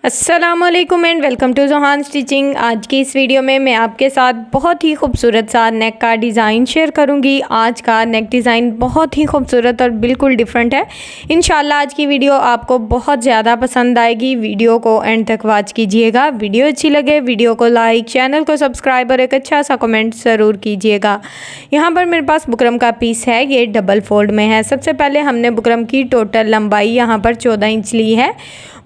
अस्सलामुअलैकुम and welcome to Johan stitching. आज की इस वीडियो में मैं आपके साथ बहुत ही खूबसूरत सा नेक का डिज़ाइन शेयर करूंगी। आज का नेक डिज़ाइन बहुत ही खूबसूरत और बिल्कुल डिफरेंट है। इंशाल्लाह आज की वीडियो आपको बहुत ज़्यादा पसंद आएगी। वीडियो को एंड तक वॉच कीजिएगा। वीडियो अच्छी लगे वीडियो को लाइक, चैनल को सब्सक्राइब और एक अच्छा सा कमेंट ज़रूर कीजिएगा। यहाँ पर मेरे पास बुकरम का पीस है, ये डबल फोल्ड में है। सबसे पहले हमने बुकरम की टोटल लंबाई यहाँ पर 14 इंच ली है।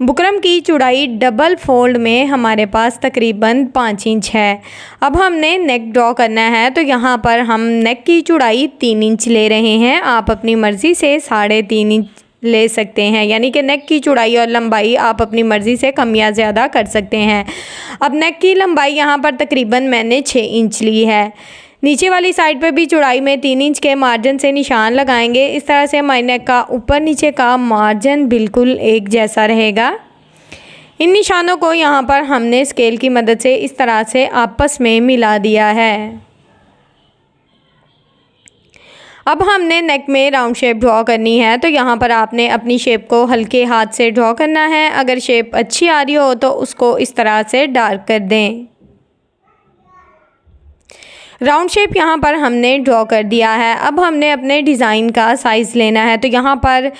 बुकरम की चौड़ाई डबल फोल्ड में हमारे पास तकरीबन 5 इंच है। अब हमने नेक ड्रॉ करना है, तो यहाँ पर हम नेक की चौड़ाई 3 इंच ले रहे हैं। आप अपनी मर्ज़ी से 3.5 इंच ले सकते हैं, यानी कि नेक की चौड़ाई और लंबाई आप अपनी मर्ज़ी से कम या ज़्यादा कर सकते हैं। अब नेक की लंबाई यहाँ पर तकरीबन मैंने 6 इंच ली है। नीचे वाली साइड पे भी चौड़ाई में 3 इंच के मार्जिन से निशान लगाएंगे। इस तरह से हमारे नेक का ऊपर नीचे का मार्जिन बिल्कुल एक जैसा रहेगा। इन निशानों को यहाँ पर हमने स्केल की मदद से इस तरह से आपस में मिला दिया है। अब हमने नेक में राउंड शेप ड्रॉ करनी है, तो यहाँ पर आपने अपनी शेप को हल्के हाथ से ड्रॉ करना है। अगर शेप अच्छी आ रही हो तो उसको इस तरह से डार्क कर दें। राउंड शेप यहाँ पर हमने ड्रॉ कर दिया है। अब हमने अपने डिज़ाइन का साइज़ लेना है, तो यहाँ पर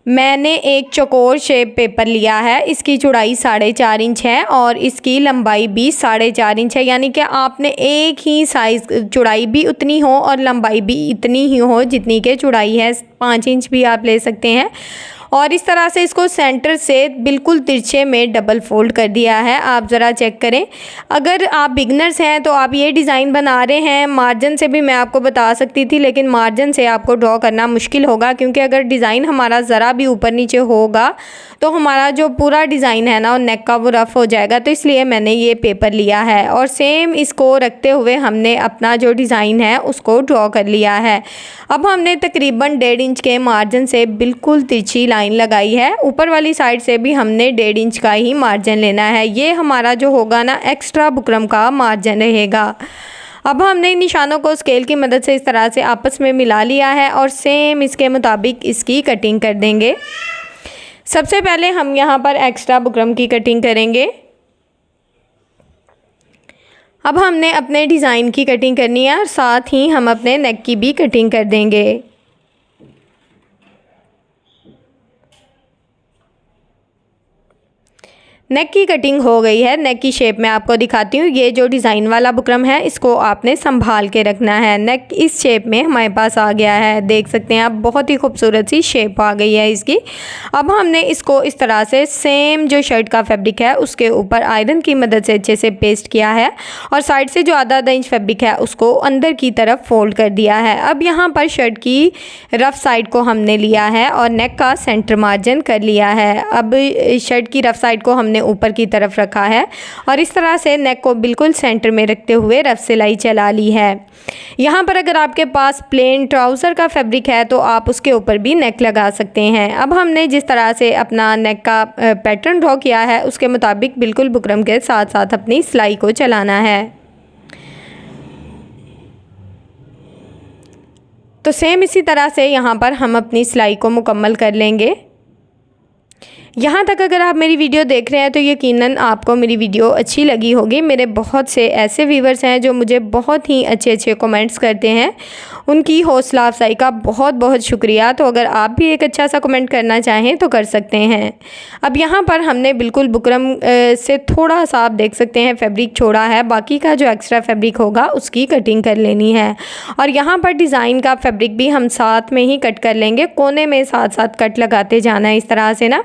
मैंने एक चौकोर शेप पेपर लिया है। इसकी चौड़ाई 4.5 इंच है और इसकी लंबाई भी 4.5 इंच है, यानी कि आपने एक ही साइज़ चौड़ाई भी उतनी हो और लंबाई भी इतनी ही हो जितनी के चौड़ाई है। 5 इंच भी आप ले सकते हैं। और इस तरह से इसको सेंटर से बिल्कुल तिरछे में डबल फोल्ड कर दिया है। आप ज़रा चेक करें। अगर आप बिगनर्स हैं तो आप ये डिज़ाइन बना रहे हैं, मार्जिन से भी मैं आपको बता सकती थी, लेकिन मार्जिन से आपको ड्रॉ करना मुश्किल होगा, क्योंकि अगर डिज़ाइन हमारा ज़रा भी ऊपर नीचे होगा तो हमारा जो पूरा डिज़ाइन है ना वो नेक का वो रफ़ हो जाएगा। तो इसलिए मैंने ये पेपर लिया है और सेम इसको रखते हुए हमने अपना जो डिज़ाइन है उसको ड्रॉ कर लिया है। अब हमने तकरीबन 1.5 इंच के मार्जिन से बिल्कुल तिरछी लाइन लगाई है। ऊपर वाली साइड से भी हमने 1.5 इंच का ही मार्जिन लेना है। ये हमारा जो होगा ना एक्स्ट्रा बुकरम का मार्जिन रहेगा। अब हमने निशानों को स्केल की मदद से इस तरह से आपस में मिला लिया है और सेम इसके मुताबिक इसकी कटिंग कर देंगे। सबसे पहले हम यहाँ पर एक्स्ट्रा बुकरम की कटिंग करेंगे। अब हमने अपने डिज़ाइन की कटिंग करनी है और साथ ही हम अपने नेक की भी कटिंग कर देंगे। नेक की कटिंग हो गई है। नेक की शेप मैं आपको दिखाती हूँ। ये जो डिज़ाइन वाला बुकरम है इसको आपने संभाल के रखना है। नेक इस शेप में हमारे पास आ गया है, देख सकते हैं आप, बहुत ही खूबसूरत सी शेप आ गई है इसकी। अब हमने इसको इस तरह से सेम जो शर्ट का फैब्रिक है उसके ऊपर आयरन की मदद से अच्छे से पेस्ट किया है और साइड से जो आधा इंच फैब्रिक है उसको अंदर की तरफ फोल्ड कर दिया है। अब यहाँ पर शर्ट की रफ़ साइड को हमने लिया है और नेक का सेंटर मार्जिन कर लिया है। अब शर्ट की रफ़ साइड को हमने ऊपर की तरफ रखा है और इस तरह से नेक को बिल्कुल सेंटर में रखते हुए रफ सिलाई चला ली है। यहाँ पर अगर आपके पास प्लेन ट्राउज़र का फैब्रिक है तो आप उसके ऊपर भी नेक लगा सकते हैं। अब हमने जिस तरह से अपना नेक का पैटर्न ड्रॉ किया है उसके मुताबिक बिल्कुल बुकरम के साथ साथ अपनी सिलाई को चलाना है। तो सेम इसी तरह से यहाँ पर हम अपनी सिलाई को मुकम्मल कर लेंगे। यहाँ तक अगर आप मेरी वीडियो देख रहे हैं तो यकीनन आपको मेरी वीडियो अच्छी लगी होगी। मेरे बहुत से ऐसे व्यूअर्स हैं जो मुझे बहुत ही अच्छे अच्छे कमेंट्स करते हैं, उनकी हौसला अफजाई का बहुत बहुत शुक्रिया। तो अगर आप भी एक अच्छा सा कमेंट करना चाहें तो कर सकते हैं। अब यहाँ पर हमने बिल्कुल बुकरम से थोड़ा सा आप देख सकते हैं फैब्रिक छोड़ा है, बाकी का जो एक्स्ट्रा फैब्रिक होगा उसकी कटिंग कर लेनी है। और यहाँ पर डिज़ाइन का फैब्रिक भी हम साथ में ही कट कर लेंगे, कोने में साथ साथ कट लगाते जाना है इस तरह से ना।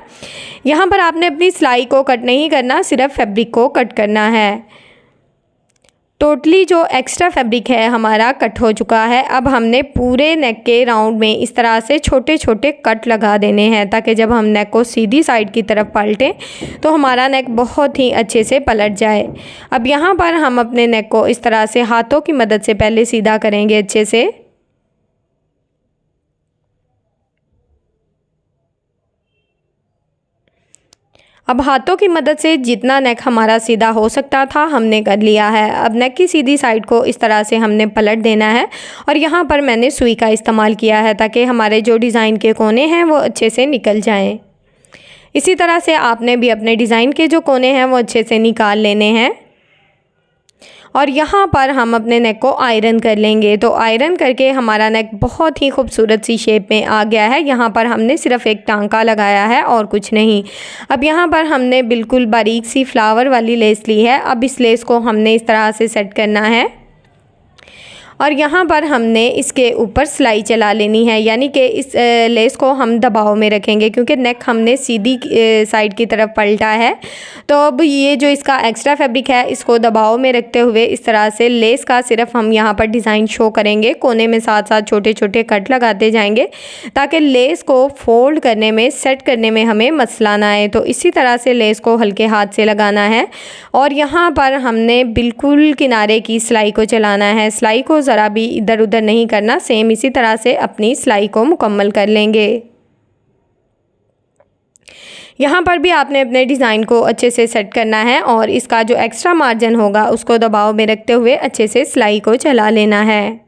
यहाँ पर आपने अपनी सिलाई को कट नहीं करना, सिर्फ फैब्रिक को कट करना है। टोटली जो एक्स्ट्रा फैब्रिक है हमारा कट हो चुका है। अब हमने पूरे नेक के राउंड में इस तरह से छोटे छोटे कट लगा देने हैं, ताकि जब हम नेक को सीधी साइड की तरफ पलटें तो हमारा नेक बहुत ही अच्छे से पलट जाए। अब यहाँ पर हम अपने नेक को इस तरह से हाथों की मदद से पहले सीधा करेंगे अच्छे से। अब हाथों की मदद से जितना नेक हमारा सीधा हो सकता था हमने कर लिया है। अब नेक की सीधी साइड को इस तरह से हमने पलट देना है और यहाँ पर मैंने सुई का इस्तेमाल किया है ताकि हमारे जो डिज़ाइन के कोने हैं वो अच्छे से निकल जाएं। इसी तरह से आपने भी अपने डिज़ाइन के जो कोने हैं वो अच्छे से निकाल लेने हैं। और यहाँ पर हम अपने नेक को आयरन कर लेंगे। तो आयरन करके हमारा नेक बहुत ही खूबसूरत सी शेप में आ गया है। यहाँ पर हमने सिर्फ़ एक टांका लगाया है और कुछ नहीं। अब यहाँ पर हमने बिल्कुल बारीक सी फ्लावर वाली लेस ली है। अब इस लेस को हमने इस तरह से सेट करना है और यहाँ पर हमने इसके ऊपर सिलाई चला लेनी है, यानी कि इस लेस को हम दबाव में रखेंगे क्योंकि नेक हमने सीधी साइड की तरफ पलटा है। तो अब ये जो इसका एक्स्ट्रा फैब्रिक है इसको दबाव में रखते हुए इस तरह से लेस का सिर्फ हम यहाँ पर डिज़ाइन शो करेंगे। कोने में साथ साथ छोटे छोटे कट लगाते जाएंगे ताकि लेस को फोल्ड करने में, सेट करने में हमें मसला ना आए। तो इसी तरह से लेस को हल्के हाथ से लगाना है और यहाँ पर हमने बिल्कुल किनारे की सिलाई को चलाना है। सिलाई को ज़रा भी इधर उधर नहीं करना। सेम इसी तरह से अपनी सिलाई को मुकम्मल कर लेंगे। यहाँ पर भी आपने अपने डिज़ाइन को अच्छे से सेट करना है और इसका जो एक्स्ट्रा मार्जिन होगा उसको दबाव में रखते हुए अच्छे से सिलाई को चला लेना है।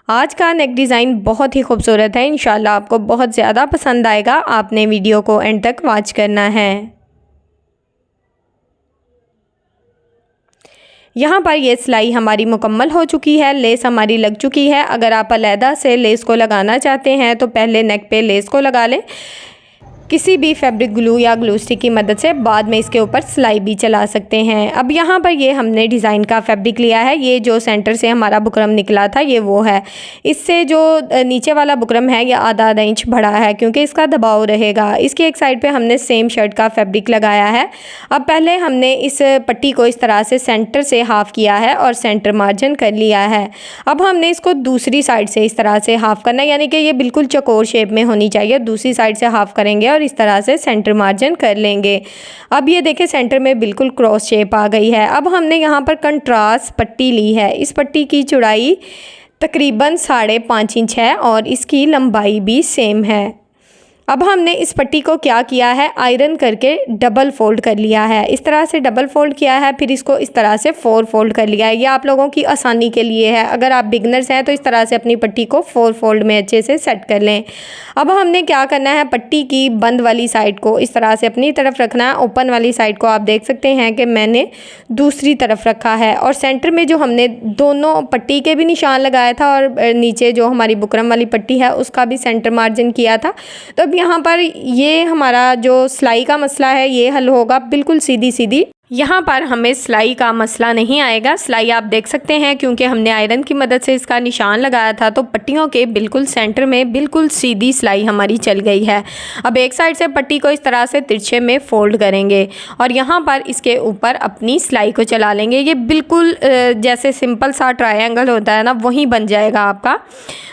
आज का नेक डिज़ाइन बहुत ही खूबसूरत है। इंशाल्लाह आपको बहुत ज़्यादा पसंद आएगा। आपने वीडियो को एंड तक वॉच करना है। यहाँ पर ये सिलाई हमारी मुकम्मल हो चुकी है, लेस हमारी लग चुकी है। अगर आप अलहदा से लेस को लगाना चाहते हैं तो पहले नेक पे लेस को लगा लें किसी भी फैब्रिक ग्लू या ग्लू स्टिक की मदद से, बाद में इसके ऊपर सिलाई भी चला सकते हैं। अब यहाँ पर ये हमने डिज़ाइन का फैब्रिक लिया है। ये जो सेंटर से हमारा बुकरम निकला था ये वो है। इससे जो नीचे वाला बुकरम है ये आधा इंच बड़ा है क्योंकि इसका दबाव रहेगा। इसकी एक साइड पे हमने सेम शर्ट का फैब्रिक लगाया है। अब पहले हमने इस पट्टी को इस तरह से सेंटर से हाफ़ किया है और सेंटर मार्जिन कर लिया है। अब हमने इसको दूसरी साइड से इस तरह से हाफ़ करना है, यानी कि ये बिल्कुल चौकोर शेप में होनी चाहिए। दूसरी साइड से हाफ़ करेंगे और इस तरह से सेंटर मार्जिन कर लेंगे। अब ये देखें सेंटर में बिल्कुल क्रॉस शेप आ गई है। अब हमने यहाँ पर कंट्रास्ट पट्टी ली है। इस पट्टी की चौड़ाई तकरीबन 5.5 इंच है और इसकी लंबाई भी सेम है। अब हमने इस पट्टी को क्या किया है, आयरन करके डबल फोल्ड कर लिया है। इस तरह से डबल फोल्ड किया है, फिर इसको इस तरह से 4 फोल्ड कर लिया है। ये आप लोगों की आसानी के लिए है। अगर आप बिगनर्स हैं तो इस तरह से अपनी पट्टी को 4 फोल्ड में अच्छे से सेट कर लें। अब हमने क्या करना है, पट्टी की बंद वाली साइड को इस तरह से अपनी तरफ रखना है। ओपन वाली साइड को आप देख सकते हैं कि मैंने दूसरी तरफ रखा है और सेंटर में जो हमने दोनों पट्टी के भी निशान लगाया था और नीचे जो हमारी बुकरम वाली पट्टी है उसका भी सेंटर मार्जिन किया था। तो यहाँ पर ये हमारा जो सिलाई का मसला है ये हल होगा बिल्कुल सीधी सीधी। यहाँ पर हमें सिलाई का मसला नहीं आएगा। सिलाई आप देख सकते हैं क्योंकि हमने आयरन की मदद से इसका निशान लगाया था तो पट्टियों के बिल्कुल सेंटर में बिल्कुल सीधी सिलाई हमारी चल गई है। अब एक साइड से पट्टी को इस तरह से तिरछे में फोल्ड करेंगे और यहाँ पर इसके ऊपर अपनी सिलाई को चला लेंगे। ये बिल्कुल जैसे सिंपल सा ट्रायंगल होता है ना वही बन जाएगा आपका।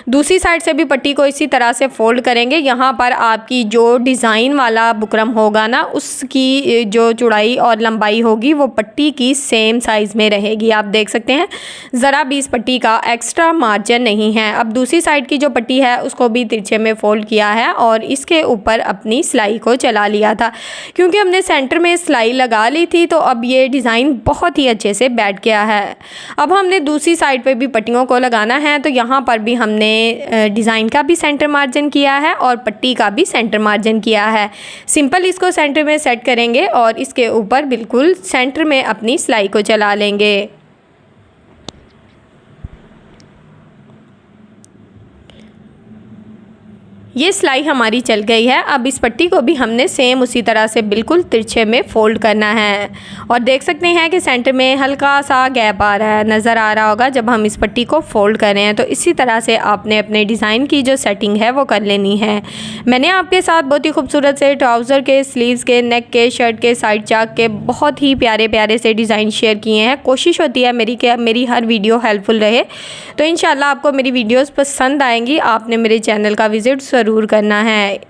दूसरी साइड से भी पट्टी को इसी तरह से फोल्ड करेंगे। यहाँ पर आपकी जो डिज़ाइन वाला बुकरम होगा ना उसकी जो चौड़ाई और लंबाई होगी वो पट्टी की सेम साइज़ में रहेगी। आप देख सकते हैं ज़रा भी इस पट्टी का एक्स्ट्रा मार्जिन नहीं है। अब दूसरी साइड की जो पट्टी है उसको भी तिरछे में फोल्ड किया है और इसके ऊपर अपनी सिलाई को चला लिया था। क्योंकि हमने सेंटर में सिलाई लगा ली थी तो अब ये डिज़ाइन बहुत ही अच्छे से बैठ गया है। अब हमने दूसरी साइड पर भी पट्टियों को लगाना है तो यहाँ पर भी हमने डिज़ाइन का भी सेंटर मार्जिन किया है और पट्टी का भी सेंटर मार्जिन किया है। सिंपल इसको सेंटर में सेट करेंगे और इसके ऊपर बिल्कुल सेंटर में अपनी सिलाई को चला लेंगे। ये सिलाई हमारी चल गई है। अब इस पट्टी को भी हमने सेम उसी तरह से बिल्कुल तिरछे में फ़ोल्ड करना है और देख सकते हैं कि सेंटर में हल्का सा गैप आ रहा है, नज़र आ रहा होगा जब हम इस पट्टी को फ़ोल्ड कर रहे हैं। तो इसी तरह से आपने अपने डिज़ाइन की जो सेटिंग है वो कर लेनी है। मैंने आपके साथ बहुत ही खूबसूरत से ट्राउज़र के, स्लीव्स के, नेक के, शर्ट के, साइड चाक के बहुत ही प्यारे प्यारे से डिज़ाइन शेयर किए हैं। कोशिश होती है मेरी हर वीडियो हेल्पफुल रहे। तो इंशाल्लाह आपको मेरी वीडियोज़ पसंद आएंगी। आपने मेरे चैनल का विज़िट ज़रूर करना है।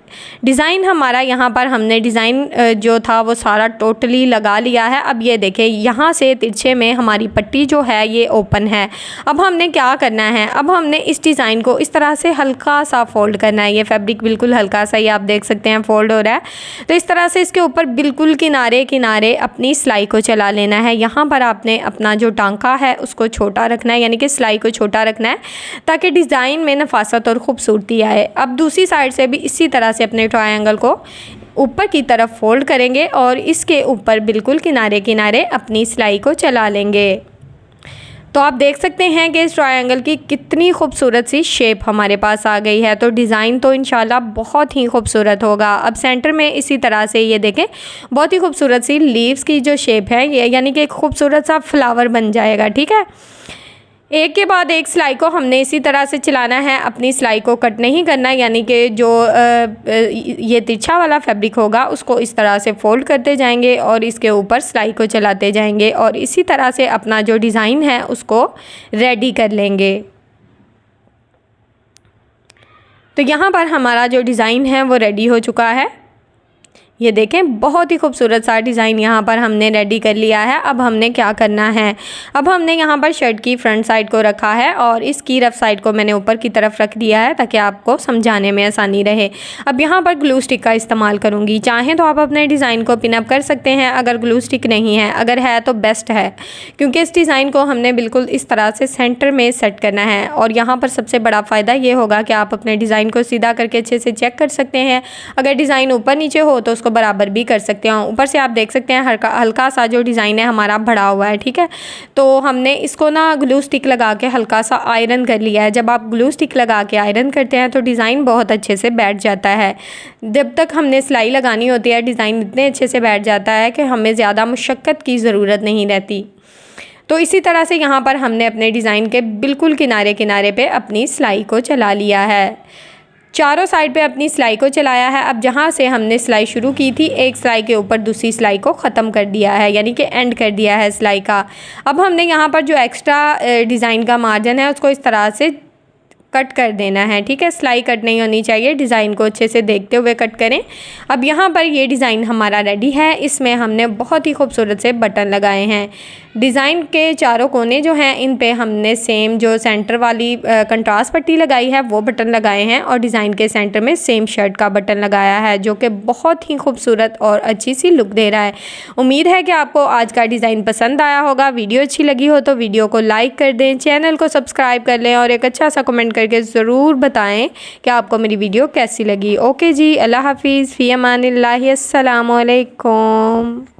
डिज़ाइन हमारा यहाँ पर हमने डिज़ाइन जो था वो सारा टोटली लगा लिया है। अब ये देखें यहाँ से तिरछे में हमारी पट्टी जो है ये ओपन है। अब हमने क्या करना है, अब हमने इस डिज़ाइन को इस तरह से हल्का सा फोल्ड करना है। ये फैब्रिक बिल्कुल हल्का सा ही आप देख सकते हैं फोल्ड हो रहा है। तो इस तरह से इसके ऊपर बिल्कुल किनारे किनारे अपनी सिलाई को चला लेना है। यहाँ पर आपने अपना जो टांका है उसको छोटा रखना है, यानी कि सिलाई को छोटा रखना है ताकि डिज़ाइन में नफासत और ख़ूबसूरती आए। अब दूसरी साइड से भी इसी तरह से अपने ट्रायंगल को ऊपर की तरफ फोल्ड करेंगे और इसके ऊपर बिल्कुल किनारे किनारे अपनी सिलाई को चला लेंगे। तो आप देख सकते हैं कि इस ट्रायंगल की कितनी खूबसूरत सी शेप हमारे पास आ गई है। तो डिज़ाइन तो इंशाल्लाह बहुत ही खूबसूरत होगा। अब सेंटर में इसी तरह से ये देखें बहुत ही खूबसूरत सी लीव्स की जो शेप है ये, यानी कि एक खूबसूरत सा फ्लावर बन जाएगा। ठीक है, एक के बाद एक सिलाई को हमने इसी तरह से चलाना है, अपनी सिलाई को कट नहीं करना, यानी कि जो ये तिरछा वाला फैब्रिक होगा उसको इस तरह से फोल्ड करते जाएंगे और इसके ऊपर सिलाई को चलाते जाएंगे और इसी तरह से अपना जो डिज़ाइन है उसको रेडी कर लेंगे। तो यहाँ पर हमारा जो डिज़ाइन है वो रेडी हो चुका है। ये देखें बहुत ही खूबसूरत सा डिज़ाइन यहाँ पर हमने रेडी कर लिया है। अब हमने क्या करना है, अब हमने यहाँ पर शर्ट की फ्रंट साइड को रखा है और इसकी रफ साइड को मैंने ऊपर की तरफ रख दिया है ताकि आपको समझाने में आसानी रहे। अब यहाँ पर ग्लू स्टिक का इस्तेमाल करूँगी। चाहें तो आप अपने डिज़ाइन को पिन अप कर सकते हैं अगर ग्लू स्टिक नहीं है, अगर है तो बेस्ट है, क्योंकि इस डिज़ाइन को हमने बिल्कुल इस तरह से सेंटर में सेट करना है। और यहाँ पर सबसे बड़ा फ़ायदा ये होगा कि आप अपने डिज़ाइन को सीधा करके अच्छे से चेक कर सकते हैं। अगर डिज़ाइन ऊपर नीचे हो तो उसको बराबर भी कर सकते हैं। ऊपर से आप देख सकते हैं हल्का सा जो डिज़ाइन है हमारा बढ़ा हुआ है। ठीक है, तो हमने इसको ना ग्लू स्टिक लगा के हल्का सा आयरन कर लिया है। जब आप ग्लू स्टिक लगा के आयरन करते हैं तो डिज़ाइन बहुत अच्छे से बैठ जाता है। जब तक हमने सिलाई लगानी होती है डिज़ाइन इतने अच्छे से बैठ जाता है कि हमें ज़्यादा मुशक्क़त की ज़रूरत नहीं रहती। तो इसी तरह से यहाँ पर हमने अपने डिज़ाइन के बिल्कुल किनारे किनारे पे अपनी सिलाई को चला लिया है, चारों साइड पे अपनी सिलाई को चलाया है। अब जहाँ से हमने सिलाई शुरू की थी एक सिलाई के ऊपर दूसरी सिलाई को ख़त्म कर दिया है, यानी कि एंड कर दिया है सिलाई का। अब हमने यहाँ पर जो एक्स्ट्रा डिज़ाइन का मार्जिन है उसको इस तरह से कट कर देना है। ठीक है, सिलाई कट नहीं होनी चाहिए, डिज़ाइन को अच्छे से देखते हुए कट करें। अब यहाँ पर ये डिज़ाइन हमारा रेडी है। इसमें हमने बहुत ही खूबसूरत से बटन लगाए हैं। डिज़ाइन के चारों कोने जो हैं इन पे हमने सेम जो सेंटर वाली कंट्रास्ट पट्टी लगाई है वो बटन लगाए हैं और डिज़ाइन के सेंटर में सेम शर्ट का बटन लगाया है जो कि बहुत ही खूबसूरत और अच्छी सी लुक दे रहा है। उम्मीद है कि आपको आज का डिज़ाइन पसंद आया होगा। वीडियो अच्छी लगी हो तो वीडियो को लाइक कर दें, चैनल को सब्सक्राइब कर लें और एक अच्छा सा कमेंट करके ज़रूर बताएं कि आपको मेरी वीडियो कैसी लगी। ओके जी, अल्लाह हाफिज़, फ़ी अमानिल्लाह, अस्सलामु अलैकुम।